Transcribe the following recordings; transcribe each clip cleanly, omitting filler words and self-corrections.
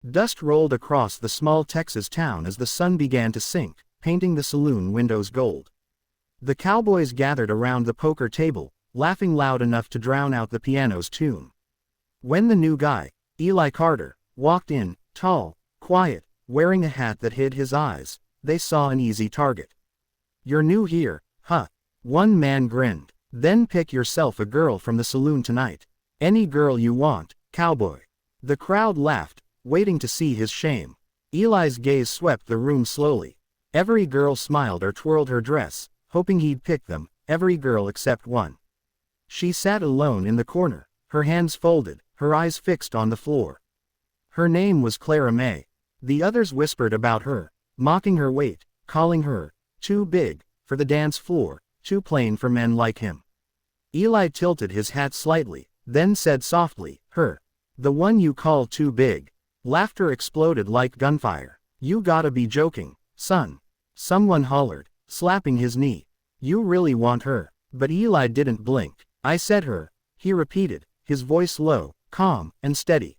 Dust rolled across the small Texas town as the sun began to sink, painting the saloon windows gold. The cowboys gathered around the poker table, laughing loud enough to drown out the piano's tune. When the new guy, Eli Carter, walked in, tall, quiet, wearing a hat that hid his eyes, they saw an easy target. "You're new here, huh?" One man grinned. "Then pick yourself a girl from the saloon tonight. Any girl you want, cowboy." The crowd laughed, waiting to see his shame. Eli's gaze swept the room slowly. Every girl smiled or twirled her dress, hoping he'd pick them, every girl except one. She sat alone in the corner, her hands folded, her eyes fixed on the floor. Her name was Clara May. The others whispered about her, mocking her weight, calling her too big for the dance floor, too plain for men like him. Eli tilted his hat slightly, then said softly, "Her. The one you call too big." Laughter exploded like gunfire. "You gotta be joking, son." Someone hollered, slapping his knee. "You really want her?" But Eli didn't blink. "I said her," he repeated, his voice low, calm, and steady.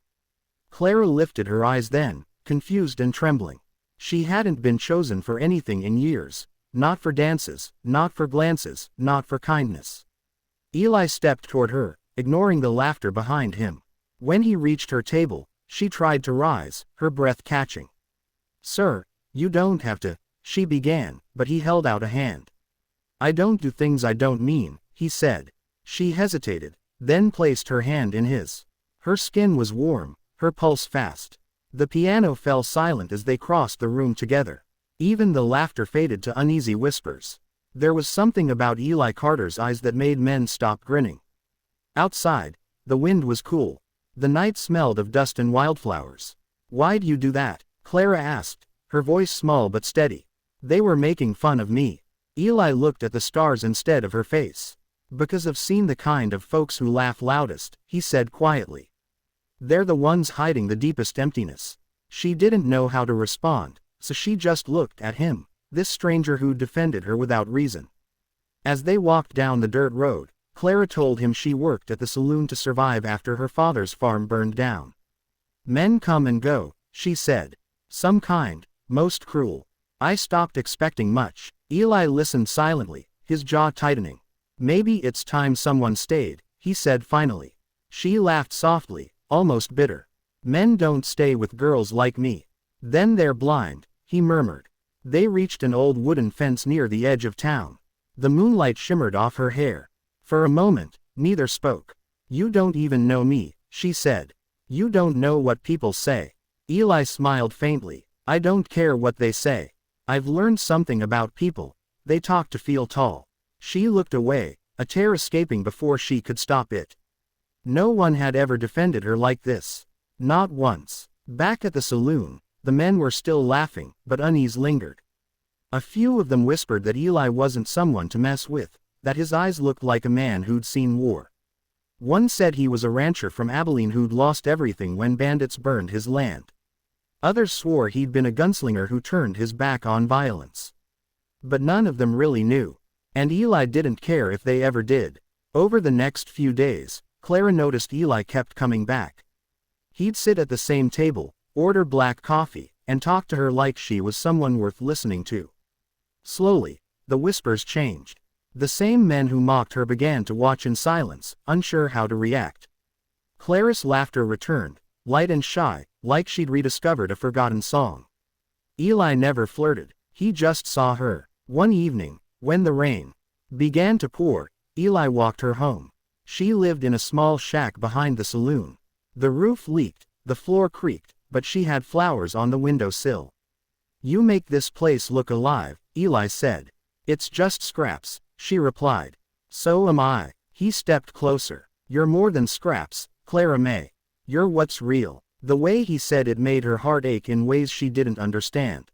Clara lifted her eyes then, confused and trembling. She hadn't been chosen for anything in years. Not for dances, not for glances, not for kindness. Eli stepped toward her, ignoring the laughter behind him. When he reached her table, she tried to rise, her breath catching. "Sir, you don't have to," she began, but he held out a hand. "I don't do things I don't mean," he said. She hesitated, then placed her hand in his. Her skin was warm, her pulse fast. The piano fell silent as they crossed the room together. Even the laughter faded to uneasy whispers. There was something about Eli Carter's eyes that made men stop grinning. Outside, the wind was cool. The night smelled of dust and wildflowers. "Why'd you do that?" Clara asked, her voice small but steady. "They were making fun of me." Eli looked at the stars instead of her face. "Because I've seen the kind of folks who laugh loudest," he said quietly. "They're the ones hiding the deepest emptiness." She didn't know how to respond, so she just looked at him, this stranger who defended her without reason. As they walked down the dirt road, Clara told him she worked at the saloon to survive after her father's farm burned down. "Men come and go," she said. "Some kind, most cruel." I stopped expecting much. Eli listened silently, his jaw tightening. "Maybe it's time someone stayed," he said finally. She laughed softly, almost bitter. "Men don't stay with girls like me. Then they're blind," he murmured. They reached an old wooden fence near the edge of town. The moonlight shimmered off her hair. For a moment, neither spoke. "You don't even know me," she said. "You don't know what people say." Eli smiled faintly. "I don't care what they say. I've learned something about people. They talk to feel tall." She looked away, a tear escaping before she could stop it. No one had ever defended her like this. Not once. Back at the saloon, the men were still laughing, but unease lingered. A few of them whispered that Eli wasn't someone to mess with, that his eyes looked like a man who'd seen war. One said he was a rancher from Abilene who'd lost everything when bandits burned his land. Others swore he'd been a gunslinger who turned his back on violence. But none of them really knew. And Eli didn't care if they ever did. Over the next few days, Clara noticed Eli kept coming back. He'd sit at the same table, order black coffee, and talk to her like she was someone worth listening to. Slowly, the whispers changed. The same men who mocked her began to watch in silence, unsure how to react. Clara's laughter returned, light and shy, like she'd rediscovered a forgotten song. Eli never flirted, he just saw her. One evening, when the rain began to pour, Eli walked her home. She lived in a small shack behind the saloon. The roof leaked, the floor creaked, but she had flowers on the windowsill. "You make this place look alive," Eli said. "It's just scraps," she replied. "So am I." He stepped closer. "You're more than scraps, Clara May. You're what's real." The way he said it made her heart ache in ways she didn't understand.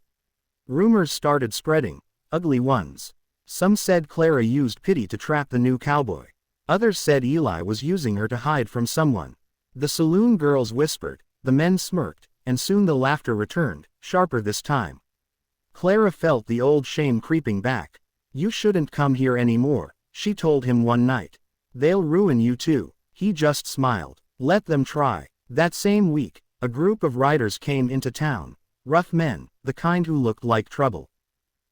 Rumors started spreading, ugly ones. Some said Clara used pity to trap the new cowboy. Others said Eli was using her to hide from someone. The saloon girls whispered, the men smirked, and soon the laughter returned, sharper this time. Clara felt the old shame creeping back. "You shouldn't come here anymore," she told him one night. "They'll ruin you too." He just smiled. "Let them try." That same week, A group of riders came into town. Rough men, the kind who looked like trouble.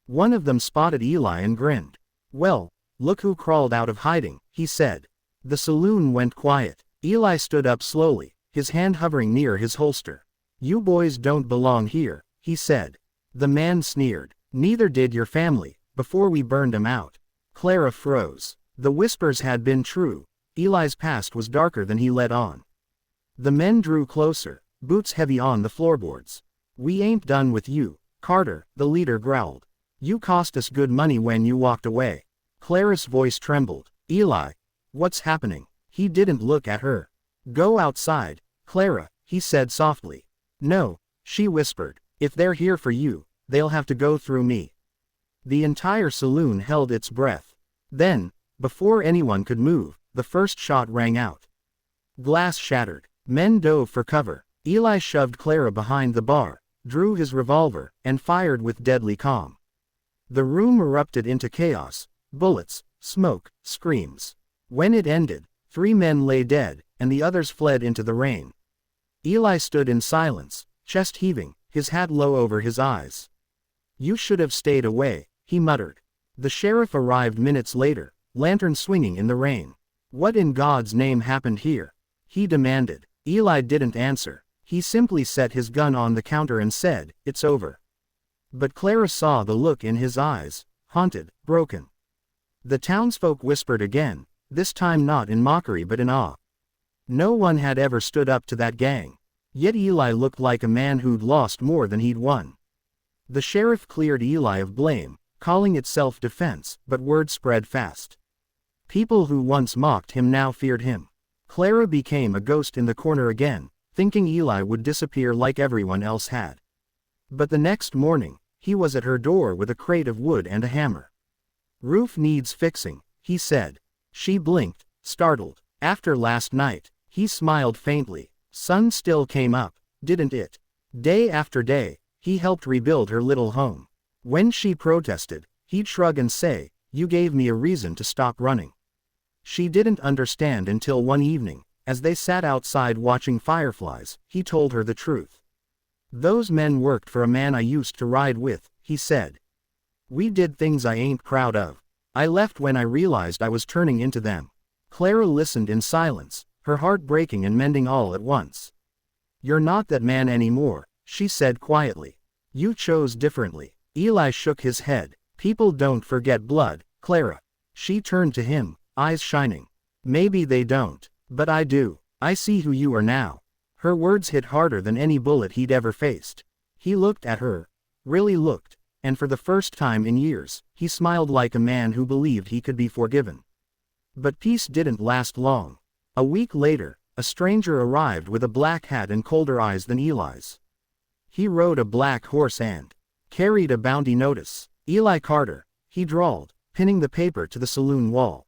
One of them spotted Eli and grinned. "Well, look who crawled out of hiding," he said. The saloon went quiet. Eli stood up slowly, his hand hovering near his holster. "You boys don't belong here," he said. The man sneered. "Neither did your family, before we burned 'em out." Clara froze. The whispers had been true. Eli's past was darker than he let on. The men drew closer, boots heavy on the floorboards. "We ain't done with you, Carter," the leader growled. "You cost us good money when you walked away." Clara's voice trembled. "Eli, what's happening?" He didn't look at her. "Go outside, Clara," he said softly. "No," she whispered. "If they're here for you, they'll have to go through me." The entire saloon held its breath. Then, before anyone could move, the first shot rang out. Glass shattered. Men dove for cover. Eli shoved Clara behind the bar, drew his revolver, and fired with deadly calm. The room erupted into chaos, bullets, smoke, screams. When it ended, 3 men lay dead, and the others fled into the rain. Eli stood in silence, chest heaving, his hat low over his eyes. "You should have stayed away," he muttered. The sheriff arrived minutes later, lantern swinging in the rain. "What in God's name happened here?" he demanded. Eli didn't answer. He simply set his gun on the counter and said, "It's over." But Clara saw the look in his eyes, haunted, broken. The townsfolk whispered again, this time not in mockery but in awe. No one had ever stood up to that gang. Yet Eli looked like a man who'd lost more than he'd won. The sheriff cleared Eli of blame, calling it self-defense, but word spread fast. People who once mocked him now feared him. Clara became a ghost in the corner again, thinking Eli would disappear like everyone else had. But the next morning, he was at her door with a crate of wood and a hammer. "Roof needs fixing," he said. She blinked, startled. "After last night," he smiled faintly. "Sun still came up, didn't it?" Day after day, he helped rebuild her little home. When she protested, he'd shrug and say, "You gave me a reason to stop running." She didn't understand until one evening, as they sat outside watching fireflies, he told her the truth. "Those men worked for a man I used to ride with," he said. "We did things I ain't proud of. I left when I realized I was turning into them." Clara listened in silence, her heart breaking and mending all at once. "You're not that man anymore," she said quietly. "You chose differently." Eli shook his head. "People don't forget blood, Clara." She turned to him, eyes shining. "Maybe they don't, but I do. I see who you are now." Her words hit harder than any bullet he'd ever faced. He looked at her, really looked, and for the first time in years, he smiled like a man who believed he could be forgiven. But peace didn't last long. A week later, a stranger arrived with a black hat and colder eyes than Eli's. He rode a black horse and carried a bounty notice. "Eli Carter," he drawled, pinning the paper to the saloon wall.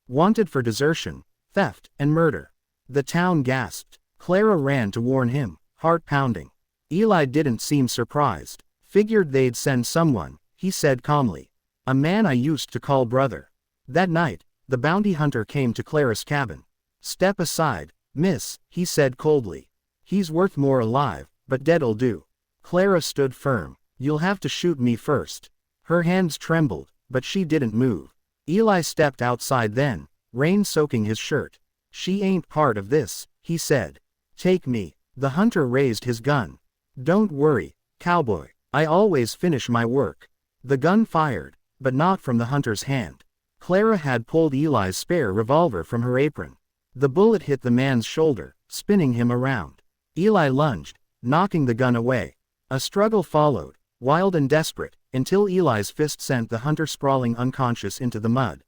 "Wanted for desertion, theft, and murder." The town gasped. Clara ran to warn him, heart pounding. Eli didn't seem surprised. "Figured they'd send someone," he said calmly. "A man I used to call brother." That night, the bounty hunter came to Clara's cabin. "Step aside, miss," he said coldly. "He's worth more alive, but dead'll do." Clara stood firm. "You'll have to shoot me first." Her hands trembled, but she didn't move. Eli stepped outside then, rain soaking his shirt. "She ain't part of this," he said. "Take me." The hunter raised his gun. "Don't worry, cowboy. I always finish my work." The gun fired, but not from the hunter's hand. Clara had pulled Eli's spare revolver from her apron. The bullet hit the man's shoulder, spinning him around. Eli lunged, knocking the gun away. A struggle followed, wild and desperate, until Eli's fist sent the hunter sprawling unconscious into the mud.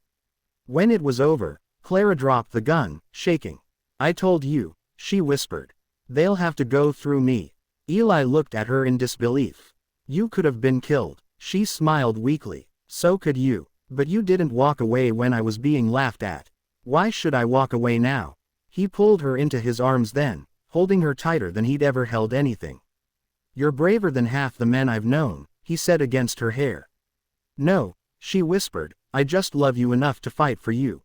When it was over, Clara dropped the gun, shaking. "I told you," she whispered. "They'll have to go through me." Eli looked at her in disbelief. "You could have been killed." She smiled weakly. "So could you. But you didn't walk away when I was being laughed at. Why should I walk away now?" He pulled her into his arms then, holding her tighter than he'd ever held anything. "You're braver than half the men I've known," he said against her hair. "No," she whispered, "I just love you enough to fight for you."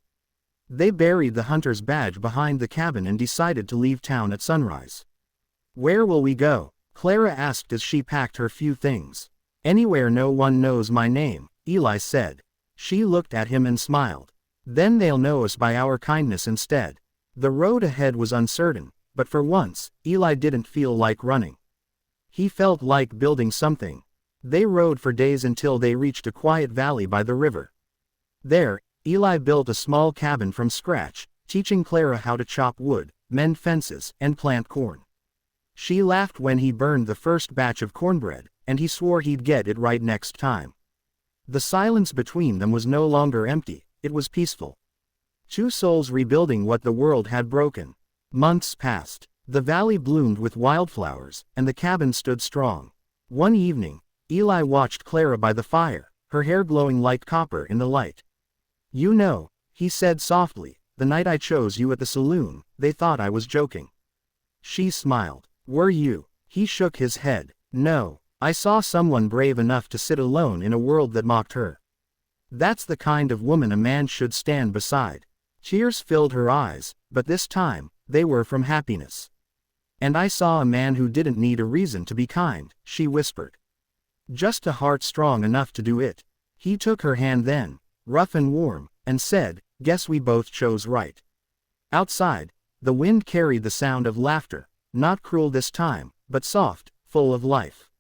They buried the hunter's badge behind the cabin and decided to leave town at sunrise. Where will we go? Clara asked as she packed her few things. Anywhere no one knows my name, Eli said. She looked at him and smiled. Then they'll know us by our kindness instead. The road ahead was uncertain, but for once, Eli didn't feel like running. He felt like building something. They rode for days until they reached a quiet valley by the river. There, Eli built a small cabin from scratch, teaching Clara how to chop wood, mend fences, and plant corn. She laughed when he burned the first batch of cornbread, and he swore he'd get it right next time. The silence between them was no longer empty, it was peaceful. Two souls rebuilding what the world had broken. Months passed. The valley bloomed with wildflowers, and the cabin stood strong. One evening, Eli watched Clara by the fire, her hair glowing like copper in the light. You know, he said softly, the night I chose you at the saloon, they thought I was joking. She smiled. Were you? He shook his head. No, I saw someone brave enough to sit alone in a world that mocked her. That's the kind of woman a man should stand beside. Tears filled her eyes, but this time, they were from happiness. And I saw a man who didn't need a reason to be kind, she whispered. Just a heart strong enough to do it. He took her hand then, rough and warm, and said, guess we both chose right. Outside, the wind carried the sound of laughter, not cruel this time, but soft, full of life.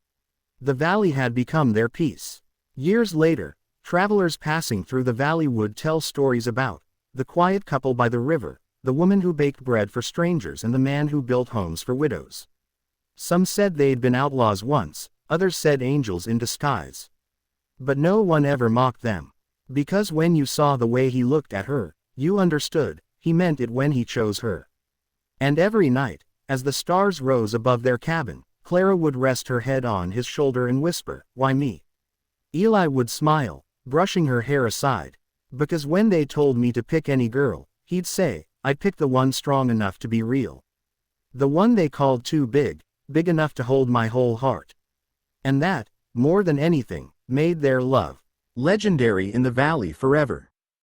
The valley had become their peace. Years later, travelers passing through the valley would tell stories about the quiet couple by the river, the woman who baked bread for strangers, and the man who built homes for widows. Some said they'd been outlaws once, others said angels in disguise. But no one ever mocked them. Because when you saw the way he looked at her, you understood, he meant it when he chose her. And every night, as the stars rose above their cabin, Clara would rest her head on his shoulder and whisper, why me? Eli would smile, brushing her hair aside. Because when they told me to pick any girl, he'd say, I'd pick the one strong enough to be real. The one they called too big, big enough to hold my whole heart. And that, more than anything, made their love legendary in the valley forever.